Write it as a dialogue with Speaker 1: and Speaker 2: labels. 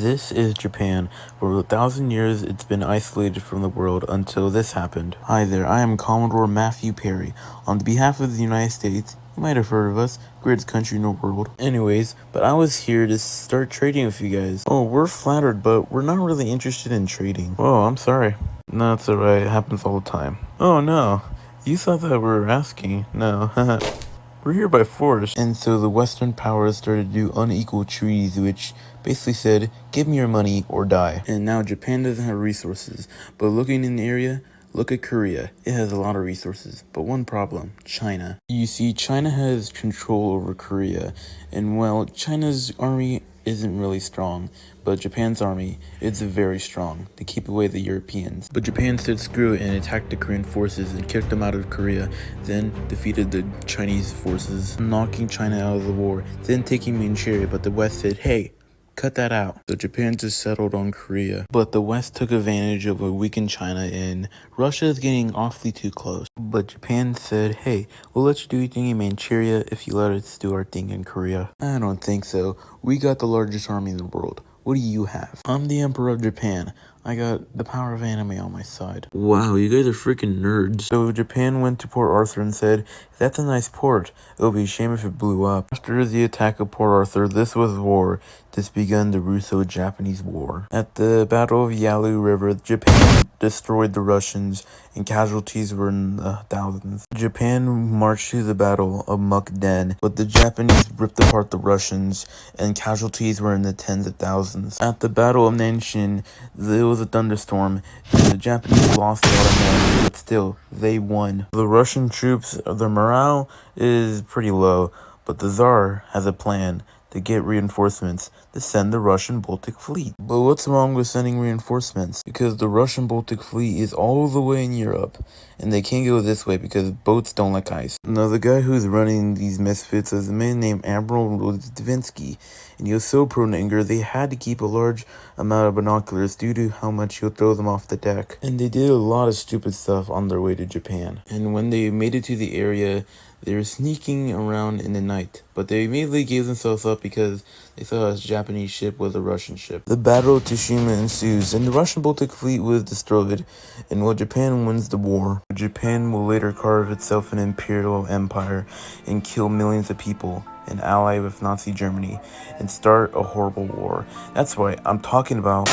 Speaker 1: This is Japan. For 1,000 years, it's been isolated from the world until this happened. Hi there, I am Commodore Matthew Perry. On behalf of the United States, you might have heard of us, greatest country in the world. Anyways, but I was here to start trading with you guys. Oh, we're flattered, but we're not really interested in trading. Oh, I'm sorry. No, it's alright, it happens all the time. Oh no, you thought that we were asking. No, we're here by force. And so the Western powers started to do unequal treaties, which basically said, give me your money or die. And now Japan doesn't have resources, but looking in the area, look at Korea. It has a lot of resources, but one problem, China. You see, China has control over Korea, and while China's army isn't really strong, but Japan's army is very strong to keep away the Europeans. But Japan said screw it and attacked the Korean forces and kicked them out of Korea, then defeated the Chinese forces, knocking China out of the war, then taking Manchuria, but the West said, hey, cut that out. So Japan just settled on Korea. But the West took advantage of a weakened China, and Russia is getting awfully too close. But Japan said, hey, we'll let you do your thing in Manchuria if you let us do our thing in Korea. I don't think so. We got the largest army in the world. What do you have? I'm the Emperor of Japan. I got the power of anime on my side. Wow, you guys are freaking nerds. So Japan went to Port Arthur and said, that's a nice port. It would be a shame if it blew up. After the attack of Port Arthur, this was war. This began the Russo Japanese War. At the Battle of Yalu River, Japan destroyed the Russians and casualties were in the thousands. Japan marched to the Battle of Mukden, but the Japanese ripped apart the Russians and casualties were in the tens of thousands. At the Battle of Nanshin, there was a thunderstorm and the Japanese lost a lot of men, but still, they won. The Russian troops, their morale is pretty low, but the Tsar has a plan to get reinforcements to send the Russian Baltic Fleet. But what's wrong with sending reinforcements? Because the Russian Baltic Fleet is all the way in Europe, and they can't go this way because boats don't like ice. Now, the guy who's running these misfits is a man named Admiral Rudzinski, and he was so prone to anger, they had to keep a large amount of binoculars due to how much he'll throw them off the deck. And they did a lot of stupid stuff on their way to Japan. And when they made it to the area, they were sneaking around in the night, but they immediately gave themselves up because they thought a Japanese ship was a Russian ship. The Battle of Tsushima ensues, and the Russian Baltic Fleet was destroyed, and while Japan wins the war, Japan will later carve itself an imperial empire and kill millions of people and ally with Nazi Germany and start a horrible war. That's right, I'm talking about